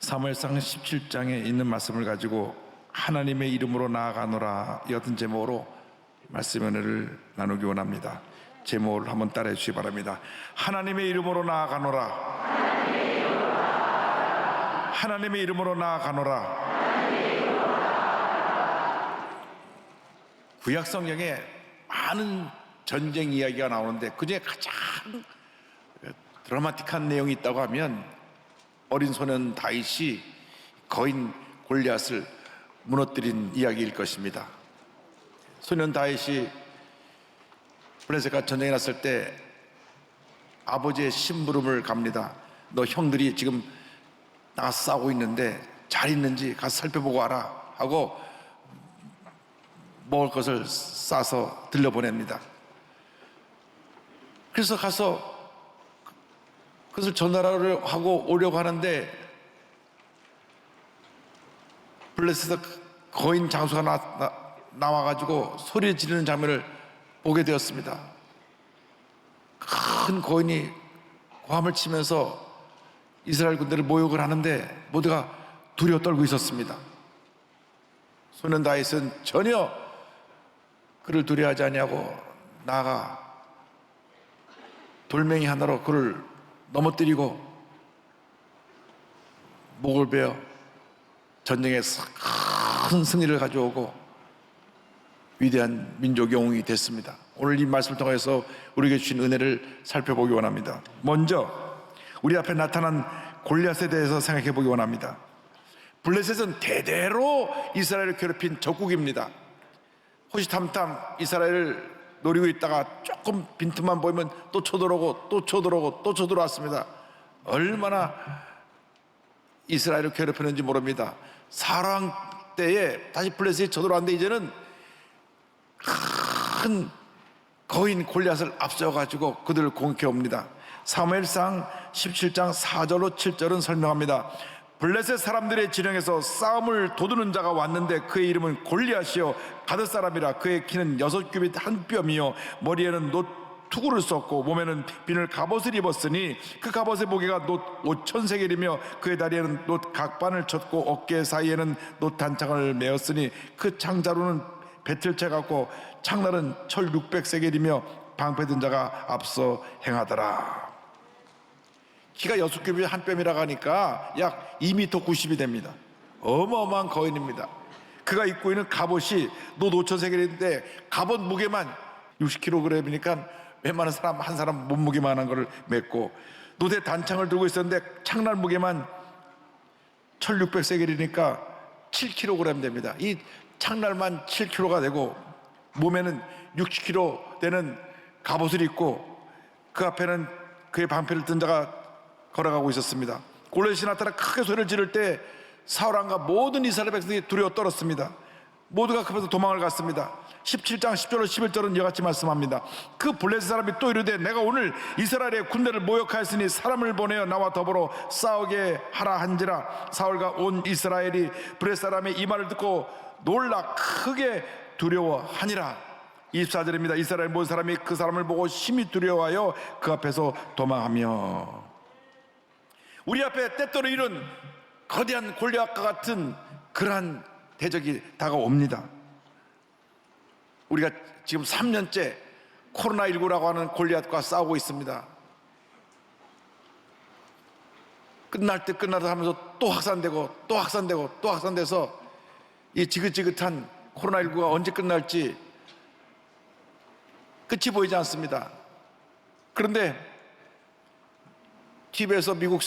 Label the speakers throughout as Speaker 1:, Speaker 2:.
Speaker 1: 사무엘상 17장에 있는 말씀을 가지고 하나님의 이름으로 나아가노라, 이 같은 제목으로 말씀 은혜를 나누기 원합니다. 제목을 한번 따라해 주시기 바랍니다. 하나님의 이름으로 나아가노라. 하나님의 이름으로 나아가노라. 구약 성경에 많은 전쟁 이야기가 나오는데 그중에 가장 드라마틱한 내용이 있다고 하면 어린 소년 다윗이 거인 골리앗을 무너뜨린 이야기일 것입니다. 소년 다윗이 블레셋과 전쟁이 났을 때 아버지의 심부름을 갑니다. 너 형들이 지금 나가서 싸우고 있는데 잘 있는지 가서 살펴보고 와라 하고 먹을 것을 싸서 들려보냅니다. 그래서 가서 그것을 전달하려 하고 오려고 하는데 블레셋에서 거인 장수가 나와가지고 소리 지르는 장면을 보게 되었습니다. 큰 거인이 고함을 치면서 이스라엘 군대를 모욕을 하는데 모두가 두려워 떨고 있었습니다. 소년 다윗은 전혀 그를 두려워하지 아니하고 나아가 돌멩이 하나로 그를 넘어뜨리고 목을 베어 전쟁에 큰 승리를 가져오고 위대한 민족 영웅이 됐습니다. 오늘 이 말씀을 통해서 우리에게 주신 은혜를 살펴보기 원합니다. 먼저 우리 앞에 나타난 골리앗에 대해서 생각해 보기 원합니다. 블레셋은 대대로 이스라엘을 괴롭힌 적국입니다. 호시탐탐 이스라엘을 노리고 있다가 조금 빈틈만 보이면 또 쳐들어오고 또 쳐들어오고 또 쳐들어왔습니다. 얼마나 이스라엘을 괴롭혔는지 모릅니다. 사랑 때에 다시 블레셋이 쳐들어왔는데 이제는 큰 거인 골리앗을 앞세워가지고 그들을 공격해 옵니다. 사무엘상 17장 4절로 7절은 설명합니다. 블레셋 사람들의 진영에서 싸움을 도두는 자가 왔는데 그의 이름은 골리앗이요 가드 사람이라. 그의 키는 6규빗 한 뼘이요 머리에는 놋 투구를 썼고 몸에는 비늘 갑옷을 입었으니 그 갑옷의 무게가 놋 5,000세겔이며 그의 다리에는 놋 각반을 쳤고 어깨 사이에는 놋 단창을 메었으니 그 창자루는 배틀채 같고 창날은 철 600세겔이며 방패 든 자가 앞서 행하더라. 키가 6규빗 한 뼘이라고 하니까 약 2m 90이 됩니다. 어마어마한 거인입니다. 그가 입고 있는 갑옷이 놋 5,000세겔인데 갑옷 무게만 60kg이니까 웬만한 사람 한 사람 몸무게만한 거를 맸고 놋의 단창을 들고 있었는데 창날 무게만 1,600세겔이니까 7kg 됩니다. 이 창날만 7kg가 되고 몸에는 60kg 되는 갑옷을 입고 그 앞에는 그의 방패를 든 자가 걸어가고 있었습니다. 골리앗이 나타나 크게 소리를 지를 때 사울왕과 모든 이스라엘 백성이 두려워 떨었습니다. 모두가 급해서 도망을 갔습니다. 17장 10절로 11절은 이와 같이 말씀합니다. 그 블레셋 사람이 또 이르되 내가 오늘 이스라엘의 군대를 모욕하였으니 사람을 보내어 나와 더불어 싸우게 하라 한지라. 사울과 온 이스라엘이 블레셋 사람의 이 말을 듣고 놀라 크게 두려워하니라. 24절입니다. 이스라엘 모든 사람이 그 사람을 보고 심히 두려워하여 그 앞에서 도망하며. 우리 앞에 때때로 이런 거대한 골리앗과 같은 그러한 대적이 다가옵니다. 우리가 지금 3년째 코로나19라고 하는 골리앗과 싸우고 있습니다. 끝날 때 끝나다 하면서 또 확산되고 또 확산되고 또 확산돼서 이 지긋지긋한 코로나19가 언제 끝날지 끝이 보이지 않습니다. 그런데 TV에서 미국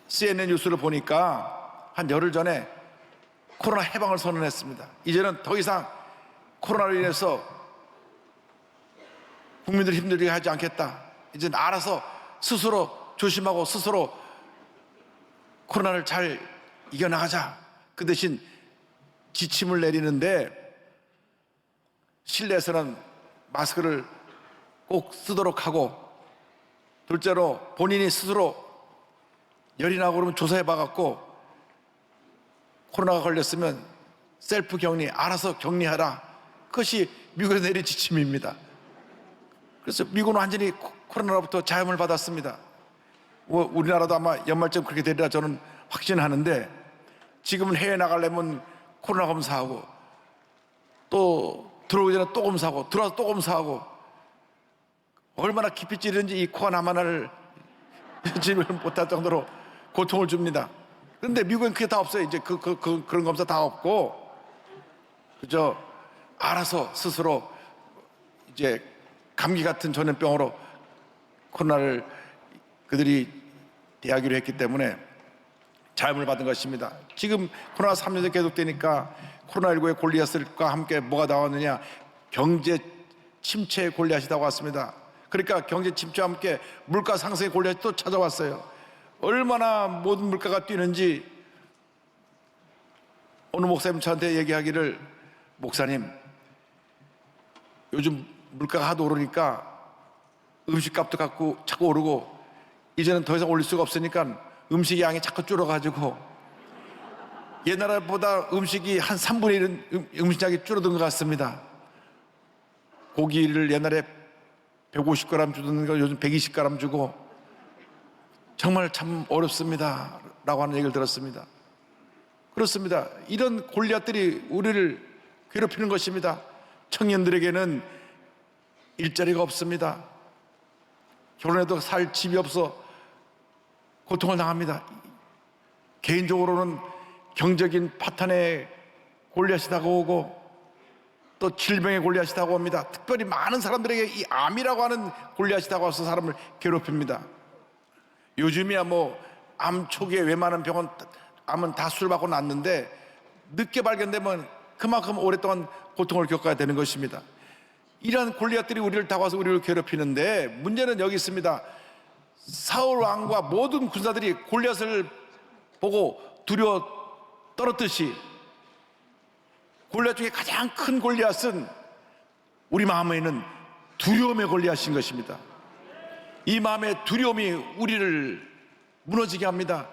Speaker 1: CNN 뉴스를 보니까 한 열흘 전에 코로나 해방을 선언했습니다. 이제는 더 이상 코로나로 인해서 국민들이 힘들게 하지 않겠다. 이제는 알아서 스스로 조심하고 스스로 코로나를 잘 이겨나가자. 그 대신 지침을 내리는데 실내에서는 마스크를 꼭 쓰도록 하고, 둘째로 본인이 스스로 열이 나고 그러면 조사해 봐갖고 코로나가 걸렸으면 셀프 격리, 알아서 격리하라. 그것이 미국에서 내린 지침입니다. 그래서 미국은 완전히 코로나로부터 자유를 받았습니다. 우리나라도 아마 연말쯤 그렇게 되리라 저는 확진하는데 지금은 해외 나가려면 코로나 검사하고 또 들어오기 전에 또 검사하고 들어와서 또 검사하고 얼마나 깊이 찌르는지 이 코가 나만을 진입을 못할 정도로 고통을 줍니다. 그런데 미국엔 그게 다 없어요. 이제 그런 검사 다 없고 그저 알아서 스스로 이제 감기 같은 전염병으로 코로나를 그들이 대하기로 했기 때문에 자염을 받은 것입니다. 지금 코로나 3년째 계속되니까 코로나19의 골리앗과 함께 뭐가 나왔느냐? 경제 침체의 골리앗이 나왔습니다. 그러니까 경제 침체와 함께 물가 상승의 골리앗이 또 찾아왔어요. 얼마나 모든 물가가 뛰는지 어느 목사님 저한테 얘기하기를, 목사님 요즘 물가가 하도 오르니까 음식값도 자꾸 오르고 이제는 더 이상 올릴 수가 없으니까 음식 양이 자꾸 줄어가지고 옛날보다 음식이 한 3분의 1은 음식량이 줄어든 것 같습니다. 고기를 옛날에 150g 주던 걸 요즘 120g 주고 정말 참 어렵습니다 라고 하는 얘기를 들었습니다. 그렇습니다. 이런 골리앗들이 우리를 괴롭히는 것입니다. 청년들에게는 일자리가 없습니다. 결혼해도 살 집이 없어 고통을 당합니다. 개인적으로는 경적인 파탄의 골리앗이 다가오고 또 질병의 골리앗이 다가옵니다. 특별히 많은 사람들에게 이 암이라고 하는 골리앗이 다가와서 사람을 괴롭힙니다. 요즘이야 뭐 암 초기에 웬만한 병은 암은 다 수술받고 낫는데 늦게 발견되면 그만큼 오랫동안 고통을 겪어야 되는 것입니다. 이러한 골리앗들이 우리를 다가와서 우리를 괴롭히는데 문제는 여기 있습니다. 사울 왕과 모든 군사들이 골리앗을 보고 두려워 떨었듯이 골리앗 중에 가장 큰 골리앗은 우리 마음에 있는 두려움의 골리앗인 것입니다. 이 마음의 두려움이 우리를 무너지게 합니다.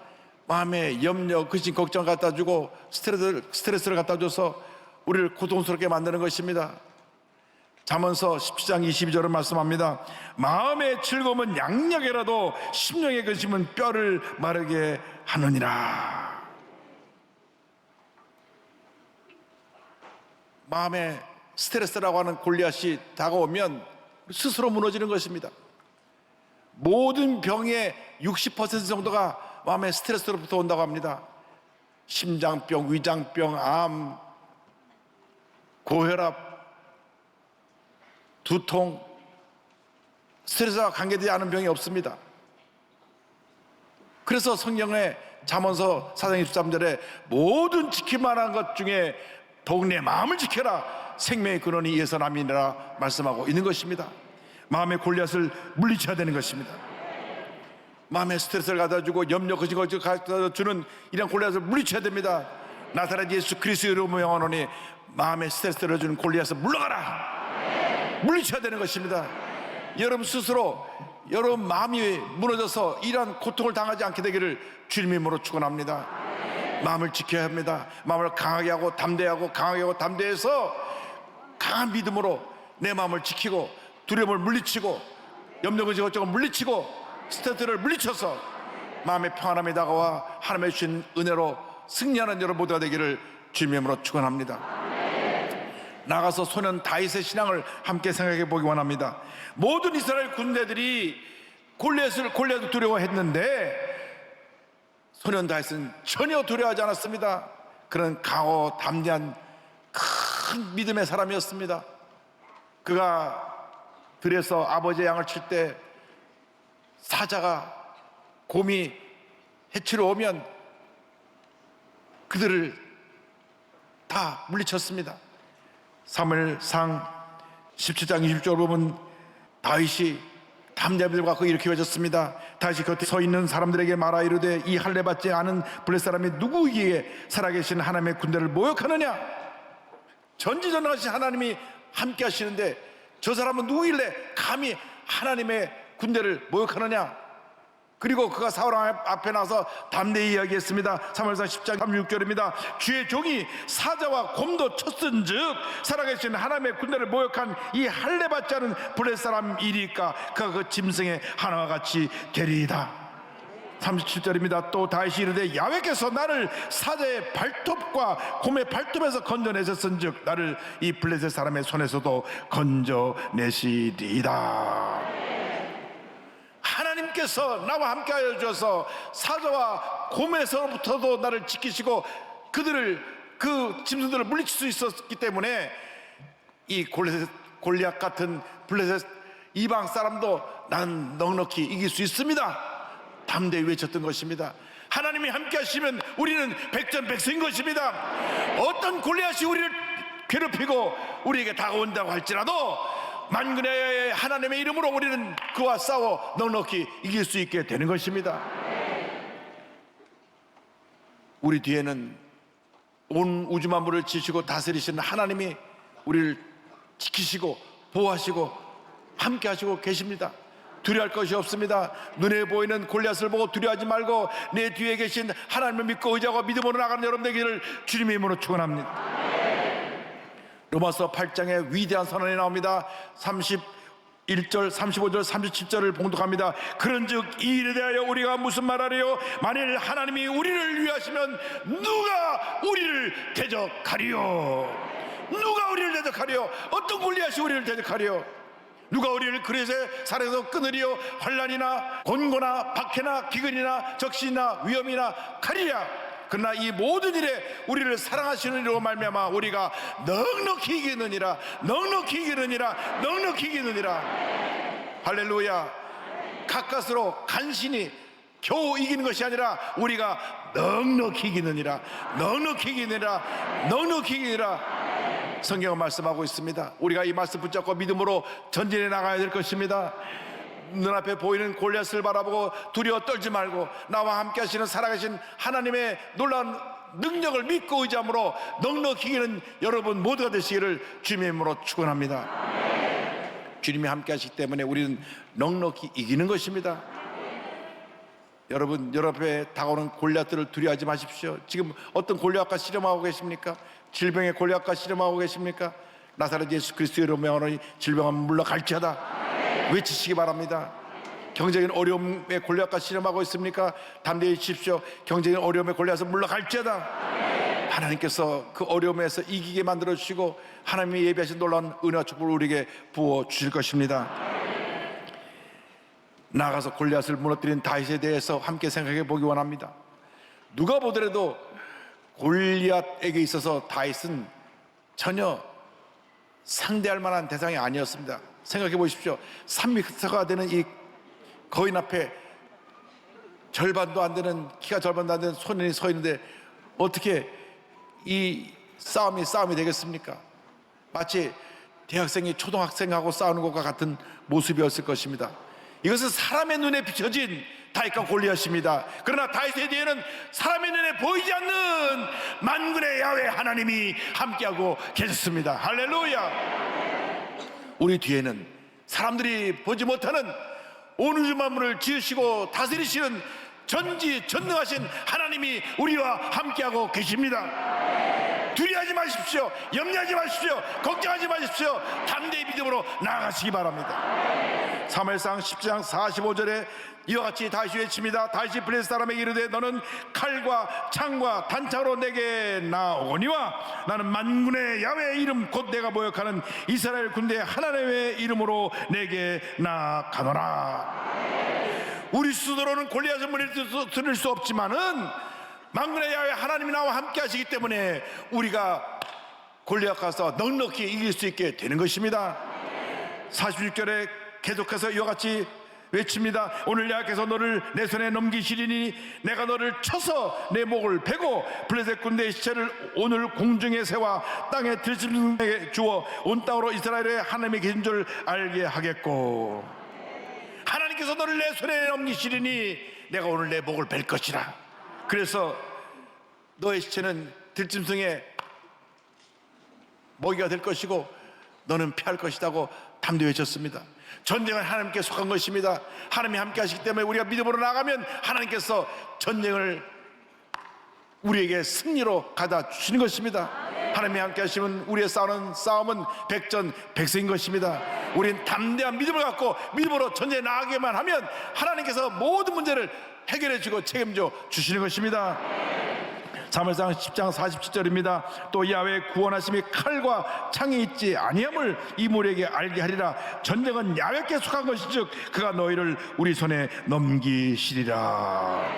Speaker 1: 마음에 염려, 근심, 걱정 갖다 주고 스트레스를 갖다 줘서 우리를 고통스럽게 만드는 것입니다. 잠언서 17장 22절은 말씀합니다. 마음의 즐거움은 양약이라도 심령의 근심은 뼈를 마르게 하느니라. 마음에 스트레스라고 하는 골리앗이 다가오면 스스로 무너지는 것입니다. 모든 병의 60% 정도가 마음의 스트레스로부터 온다고 합니다. 심장병, 위장병, 암, 고혈압, 두통, 스트레스와 관계되지 않은 병이 없습니다. 그래서 성경의 잠언서 4장 23절에 모든 지킬만한 것 중에 더욱 내 마음을 지켜라, 생명의 근원이 이에서 남이니라 말씀하고 있는 것입니다. 마음의 골리앗을 물리쳐야 되는 것입니다. 마음의 스트레스를 갖다주고 염려, 근심을 갖다주는 이런 골리앗을 물리쳐야 됩니다. 나사렛 예수 그리스도의 이름으로 명하노니 마음의 스트레스를 주는 골리앗을 물러가라, 물리쳐야 되는 것입니다. 여러분 스스로 여러분 마음이 무너져서 이러한 고통을 당하지 않게 되기를 주님 이름으로 축원합니다. 마음을 지켜야 합니다. 마음을 강하게 하고 담대하고 강하게 하고 담대해서 강한 믿음으로 내 마음을 지키고 두려움을 물리치고 염려, 근심, 걱정을 물리치고 스트레스를 물리쳐서 마음의 평안함이 다가와 하나님의 주신 은혜로 승리하는 여러분 모두가 되기를 주님 이름으로 축원합니다. 나가서 소년 다윗의 신앙을 함께 생각해 보기 원합니다. 모든 이스라엘 군대들이 골리앗을 두려워했는데 소년 다윗은 전혀 두려워하지 않았습니다. 그런 강하고 담대한 큰 믿음의 사람이었습니다. 그가 들에서 아버지의 양을 칠 때 사자가 곰이 해치러 오면 그들을 다 물리쳤습니다. 사무엘상 17장 20절 보면 다윗이 담대함을 갖고 이렇게 외쳤습니다. 다윗이 곁에 서 있는 사람들에게 말하 이르되 이 할례 받지 않은 블레 사람이 누구이기에 살아계신 하나님의 군대를 모욕하느냐? 전지전능하신 하나님이 함께 하시는데 저 사람은 누구길래 감히 하나님의 군대를 모욕하느냐? 그리고 그가 사울 앞에 나서 담대히 이야기했습니다. 사무엘상 10장 36절입니다. 주의 종이 사자와 곰도 쳤은즉 살아계신 하나님의 군대를 모욕한 이 할례 받지 않은 블레 사람 일이니까 그가 그 짐승의 하나와 같이 되리이다. 37절입니다. 또 다시 이르되 야훼께서 나를 사자의 발톱과 곰의 발톱에서 건져내셨은즉 나를 이 블레셋 사람의 손에서도 건져내시리이다. 하나님께서 나와 함께하여 주셔서 사자와 곰에서부터도 나를 지키시고 그들을, 그 짐승들을 물리칠 수 있었기 때문에 이 골리앗 같은 블레셋 이방 사람도 나는 넉넉히 이길 수 있습니다. 담대히 외쳤던 것입니다. 하나님이 함께 하시면 우리는 백전백승인 것입니다. 어떤 골리앗이 우리를 괴롭히고 우리에게 다가온다고 할지라도 만군의 하나님의 이름으로 우리는 그와 싸워 넉넉히 이길 수 있게 되는 것입니다. 우리 뒤에는 온 우주 만물을 지시고 다스리시는 하나님이 우리를 지키시고 보호하시고 함께 하시고 계십니다. 두려워할 것이 없습니다. 눈에 보이는 골리앗을 보고 두려워하지 말고 내 뒤에 계신 하나님을 믿고 의지하고 믿음으로 나가는 여러분 되기를 주님의 이름으로 축원합니다. 로마서 8장에 위대한 선언이 나옵니다. 31절, 35절, 37절을 봉독합니다. 그런즉 이 일에 대하여 우리가 무슨 말하리요? 만일 하나님이 우리를 위하시면 누가 우리를 대적하리요? 누가 우리를 대적하리요? 어떤 골리앗이 우리를 대적하리요? 누가 우리를 그릇의 살에서 끊으리요? 환난이나 곤고나 박해나 기근이나 적신이나 위험이나 칼이랴. 그러나 이 모든 일에 우리를 사랑하시는 이로 말미암아 우리가 넉넉히 이기느니라, 넉넉히 이기느니라, 넉넉히 이기느니라. 할렐루야. 가까스로 간신히 겨우 이기는 것이 아니라 우리가 넉넉히 이기느니라, 넉넉히 이기느니라, 넉넉히 이기느니라. 성경은 말씀하고 있습니다. 우리가 이 말씀 붙잡고 믿음으로 전진해 나가야 될 것입니다. 눈앞에 보이는 골리앗을 바라보고 두려워 떨지 말고 나와 함께 하시는 살아계신 하나님의 놀라운 능력을 믿고 의지함으로 넉넉히 이기는 여러분 모두가 되시기를 주님의 이름으로 축원합니다. 주님이 함께 하시기 때문에 우리는 넉넉히 이기는 것입니다. 여러분, 여러분의 다가오는 골리앗들을 두려워하지 마십시오. 지금 어떤 골리앗과 씨름하고 계십니까? 질병의 골리앗과 씨름하고 계십니까? 나사렛 예수 그리스도의 이름으로 명하노니 질병은 물러갈지어다. 외치시기 바랍니다. 경제적인 어려움의 골리앗과 씨름하고 있습니까? 담대히 십시오. 경제적인 어려움의 골리앗은 물러갈지어다. 하나님께서 그 어려움에서 이기게 만들어 주시고 하나님이 예비하신 놀라운 은혜와 축복을 우리에게 부어 주실 것입니다. 나아가서 골리앗을 무너뜨린 다윗에 대해서 함께 생각해 보기 원합니다. 누가 보더라도 골리앗에게 있어서 다윗은 전혀 상대할 만한 대상이 아니었습니다. 생각해 보십시오. 3m가 되는 이 거인 앞에 절반도 안 되는, 키가 절반도 안 되는 소년이 서 있는데 어떻게 이 싸움이 되겠습니까? 마치 대학생이 초등학생하고 싸우는 것과 같은 모습이었을 것입니다. 이것은 사람의 눈에 비춰진 다윗과 골리앗입니다. 그러나 다윗의 뒤에는 사람의 눈에 보이지 않는 만군의 야훼 하나님이 함께하고 계셨습니다. 할렐루야. 우리 뒤에는 사람들이 보지 못하는 온 우주 만물을 지으시고 다스리시는 전지전능하신 하나님이 우리와 함께하고 계십니다. 두려워하지 마십시오. 염려하지 마십시오. 걱정하지 마십시오. 담대히 믿음으로 나아가시기 바랍니다. 사무엘상 10장 45절에 이와 같이 다시 외칩니다. 다시 블레셋 사람에게 이르되 너는 칼과 창과 단창으로 내게 나오거니와 나는 만군의 야훼의 이름 곧 내가 모욕하는 이스라엘 군대의 하나님의 이름으로 내게 나아가노라. 우리 스스로는 골리앗을 무너뜨릴 수 없지만은 만군의 야훼 하나님이 나와 함께 하시기 때문에 우리가 골리앗 가서 넉넉히 이길 수 있게 되는 것입니다. 46절에 계속해서 이와 같이 외칩니다. 오늘 여호와께서 너를 내 손에 넘기시리니 내가 너를 쳐서 내 목을 베고 블레셋 군대의 시체를 오늘 공중에 세워 땅에 들짐승에게 주어 온 땅으로 이스라엘의 하나님이 계신 줄 알게 하겠고, 하나님께서 너를 내 손에 넘기시리니 내가 오늘 내 목을 벨 것이라. 그래서 너의 시체는 들짐승의 먹이가 될 것이고 너는 피할 것이라고 담대히 외쳤습니다. 전쟁은 하나님께 속한 것입니다. 하나님이 함께 하시기 때문에 우리가 믿음으로 나가면 하나님께서 전쟁을 우리에게 승리로 가다 주시는 것입니다. 하나님이 함께 하시면 우리의 싸우는 싸움은 백전백승인 것입니다. 우리는 담대한 믿음을 갖고 믿음으로 전쟁에 나가기만 하면 하나님께서 모든 문제를 해결해 주고 책임져 주시는 것입니다. 사무엘상 10장 47절입니다. 또 야훼의 구원하심이 칼과 창이 있지 아니함을 이 무리에게 알게 하리라. 전쟁은 야훼께 속한 것이즉 그가 너희를 우리 손에 넘기시리라.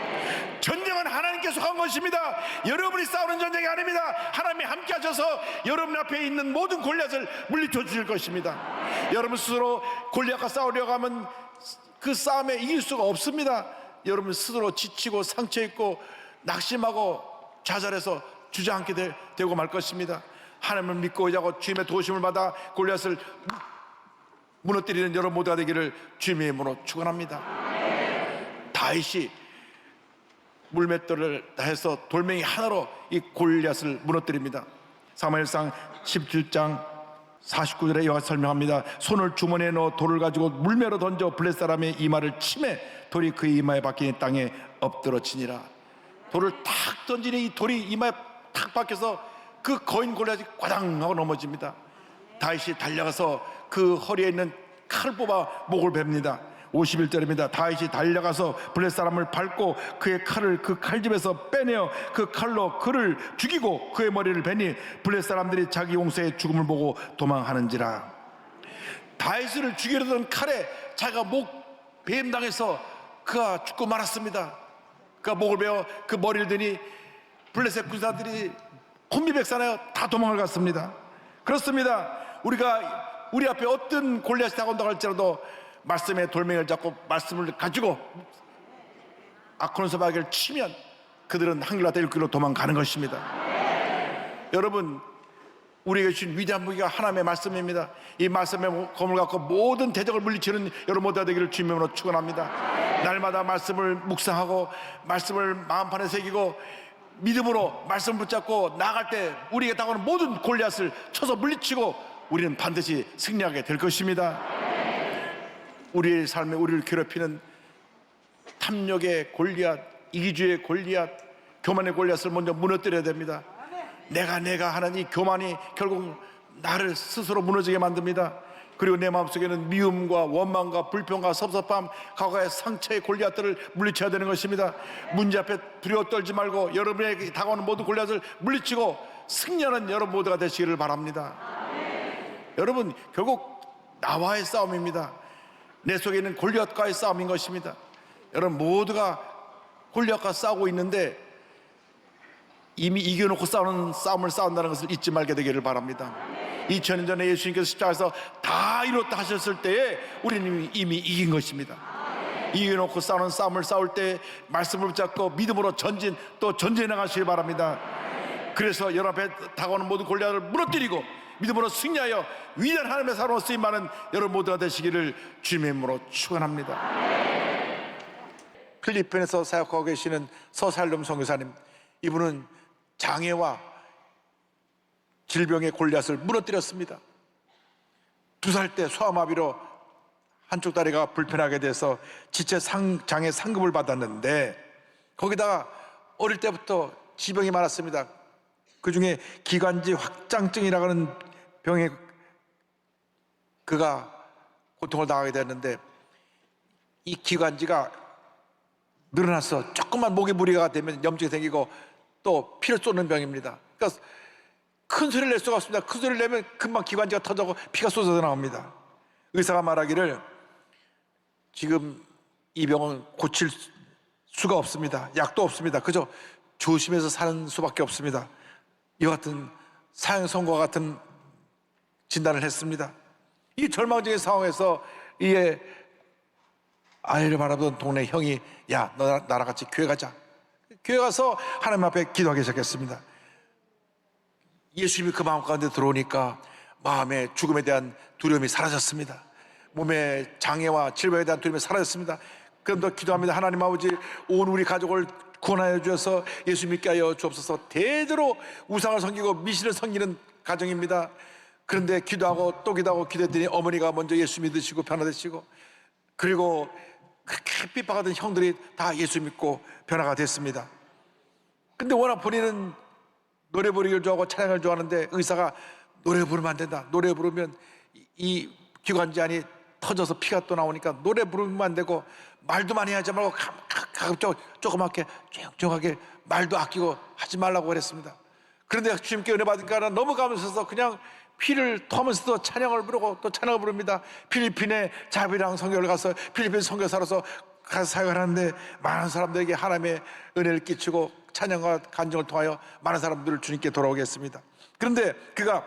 Speaker 1: 전쟁은 하나님께 속한 것입니다. 여러분이 싸우는 전쟁이 아닙니다. 하나님이 함께 하셔서 여러분 앞에 있는 모든 골리앗을 물리쳐 주실 것입니다. 여러분 스스로 골리앗과 싸우려고 하면 그 싸움에 이길 수가 없습니다. 여러분 스스로 지치고 상처 입고 낙심하고 좌절해서 주저앉게 되고 말 것입니다. 하나님을 믿고 의지하고 주님의 도우심을 받아 골리앗을 무너뜨리는 여러분 모두가 되기를 주님의 이름으로 축원합니다. 다윗이 물맷돌을 다해서 돌멩이 하나로 이 골리앗을 무너뜨립니다. 사무엘상 17장 49절에 이와 설명합니다. 손을 주머니에 넣어 돌을 가지고 물매로 던져 블레셋 사람의 이마를 치매 돌이 그의 이마에 박힌 땅에 엎드러치니라. 돌을 탁 던지니 이 돌이 이마에 탁 박혀서 그 거인 골리앗이 꽈당 하고 넘어집니다. 다윗이 달려가서 그 허리에 있는 칼을 뽑아 목을 베입니다. 51절입니다. 다윗이 달려가서 블레셋 사람을 밟고 그의 칼을 그 칼집에서 빼내어 그 칼로 그를 죽이고 그의 머리를 베니 블레셋 사람들이 자기 용사의 죽음을 보고 도망하는지라. 다윗을 죽이려던 칼에 자기가 목 배임당해서 그가 죽고 말았습니다. 그가 목을 베어 그 머리를 드니 블레셋 군사들이 혼미백산하여 다 도망을 갔습니다. 그렇습니다. 우리가 우리 앞에 어떤 골리앗이 다가온다고 할지라도 말씀의 돌멩이를 잡고 말씀을 가지고 아크론서바에게를 치면 그들은 한결같이 일길로 도망가는 것입니다. 여러분 우리에게 주신 위대한 무기가 하나님의 말씀입니다. 이 말씀의 검을 갖고 모든 대적을 물리치는 여러분 모두가 되기를 주님으로 축원합니다. 날마다 말씀을 묵상하고 말씀을 마음판에 새기고 믿음으로 말씀을 붙잡고 나아갈 때 우리에게 다가오는 모든 골리앗을 쳐서 물리치고 우리는 반드시 승리하게 될 것입니다. 우리의 삶에 우리를 괴롭히는 탐욕의 골리앗, 이기주의 골리앗, 교만의 골리앗을 먼저 무너뜨려야 됩니다. 내가 하는 이 교만이 결국 나를 스스로 무너지게 만듭니다. 그리고 내 마음속에는 미움과 원망과 불평과 섭섭함, 과거의 상처의 골리앗들을 물리쳐야 되는 것입니다. 문제 앞에 두려워 떨지 말고 여러분에게 다가오는 모든 골리앗을 물리치고 승리하는 여러분 모두가 되시기를 바랍니다. 여러분 결국 나와의 싸움입니다. 내 속에 있는 골리앗과의 싸움인 것입니다. 여러분 모두가 골리앗과 싸우고 있는데 이미 이겨놓고 싸움을 싸운다는 것을 잊지 말게 되기를 바랍니다. 2000년 전에 예수님께서 십자가에서 다 이뤘다 하셨을 때에 우리는 이미 이긴 것입니다. 이겨놓고 싸우는 싸움을 싸울 때 말씀을 붙잡고 믿음으로 전진 또 전진해 나가시기 바랍니다. 그래서 여러분 앞에 다가오는 모든 골리앗을 무너뜨리고 믿음으로 승리하여 위대한 하나님의 사랑으로 쓰임받는 여러분 모두가 되시기를 주님의 이름으로 축원합니다. 필리핀에서 사역하고 계시는 서살름 선교사님, 이분은 장애와 질병의 골리앗을 무너뜨렸습니다. 2살 때 소아마비로 한쪽 다리가 불편하게 돼서 지체 장애 상급을 받았는데 거기다가 어릴 때부터 지병이 많았습니다. 그 중에 기관지 확장증이라고 하는 병에 그가 고통을 당하게 됐는데 이 기관지가 늘어나서 조금만 목에 무리가 되면 염증이 생기고 또 피를 쏟는 병입니다. 그러니까 큰 소리를 낼 수가 없습니다. 큰 소리를 내면 금방 기관지가 터져서 피가 쏟아져 나옵니다. 의사가 말하기를 지금 이 병은 고칠 수가 없습니다. 약도 없습니다. 그저 조심해서 사는 수밖에 없습니다. 이와 같은 사형 선고와 같은 진단을 했습니다. 이 절망적인 상황에서 이에 아이를 바라보던 동네 형이 야, 너 나랑 같이 교회 가자. 교회 가서 하나님 앞에 기도하기 시작했습니다. 예수님이 그 마음 가운데 들어오니까 마음의 죽음에 대한 두려움이 사라졌습니다. 몸의 장애와 질병에 대한 두려움이 사라졌습니다. 그럼 더 기도합니다. 하나님 아버지, 온 우리 가족을 구원하여 주셔서 예수 믿게 하여 주옵소서. 대대로 우상을 섬기고 미신을 섬기는 가정입니다. 그런데 기도하고 또 기도하고 기도했더니 어머니가 먼저 예수 믿으시고 변화되시고, 그리고 그렇게 핍박하던 형들이 다 예수 믿고 변화가 됐습니다. 근데 워낙 본인은 노래 부르기를 좋아하고 찬양을 좋아하는데 의사가 노래 부르면 안 된다, 노래 부르면 이 기관지 안이 터져서 피가 또 나오니까 노래 부르면 안 되고 말도 많이 하지 말고 가급적 조그맣게 조용하게 말도 아끼고 하지 말라고 그랬습니다. 그런데 주님께 은혜 받으니까 너무 감사해서 그냥 피를 토하면서도 찬양을 부르고 또 찬양을 부릅니다. 필리핀에 자비랑 선교를 가서 필리핀 선교사로서 가서 사역을 하는데 많은 사람들에게 하나님의 은혜를 끼치고 찬양과 간증을 통하여 많은 사람들을 주님께 돌아오게 했습니다. 그런데 그가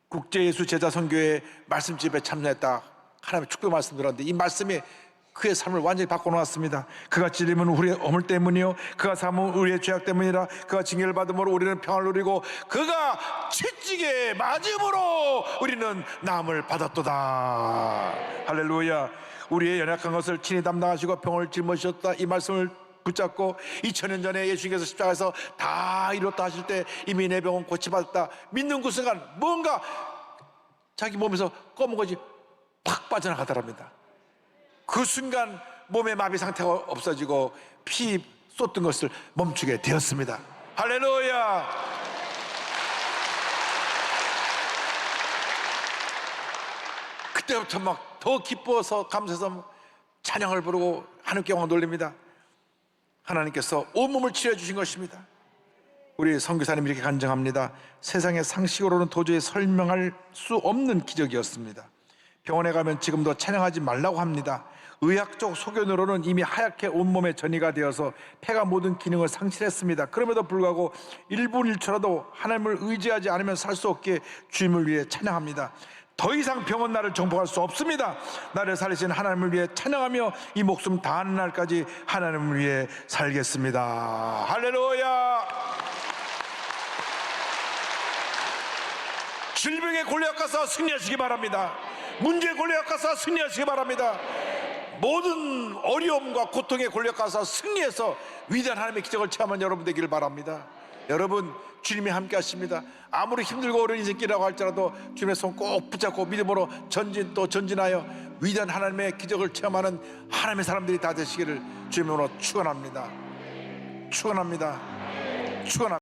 Speaker 1: 국제예수제자선교회 말씀집에 참여했다 하나님의 축복 말씀 들었는데 이 말씀이 그의 삶을 완전히 바꿔놓았습니다. 그가 찔림은 우리의 어물 때문이요 그가 삼은 우리의 죄악 때문이라. 그가 징계를 받음으로 우리는 평안을 누리고 그가 채찍에 맞음으로 우리는 나음을 받았도다. 할렐루야. 우리의 연약한 것을 친히 담당하시고 병을 짊어지셨다. 이 말씀을 붙잡고 2000년 전에 예수님께서 십자가에서 다 이뤘다 하실 때 이미 내 병은 고치받았다 믿는 그 순간 뭔가 자기 몸에서 검은 것이 팍 빠져나가더랍니다. 그 순간 몸의 마비 상태가 없어지고 피 쏟던 것을 멈추게 되었습니다. 할렐루야. 그때부터 막 더 기뻐서 감사해서 찬양을 부르고 하나님께 영광 돌립니다. 하나님께서 온몸을 치료해 주신 것입니다. 우리 선교사님이 이렇게 간증합니다. 세상의 상식으로는 도저히 설명할 수 없는 기적이었습니다. 병원에 가면 지금도 찬양하지 말라고 합니다. 의학적 소견으로는 이미 하얗게 온몸에 전이가 되어서 폐가 모든 기능을 상실했습니다. 그럼에도 불구하고 1분 1초라도 하나님을 의지하지 않으면 살 수 없기에 주님을 위해 찬양합니다. 더 이상 병은 나를 정복할 수 없습니다. 나를 살리신 하나님을 위해 찬양하며 이 목숨 다하는 날까지 하나님을 위해 살겠습니다. 할렐루야. 질병의 골리앗 가서 승리하시기 바랍니다. 문제의 골리앗 가서 승리하시기 바랍니다. 모든 어려움과 고통의 골리앗 가서 승리해서 위대한 하나님의 기적을 체험한 여러분 되기를 바랍니다. 여러분 주님이 함께 하십니다. 아무리 힘들고 어려운 인생길이라고 할지라도 주님의 손 꼭 붙잡고 믿음으로 전진 또 전진하여 위대한 하나님의 기적을 체험하는 하나님의 사람들이 다 되시기를 주님으로 축원합니다. 축원합니다. 축원합니다.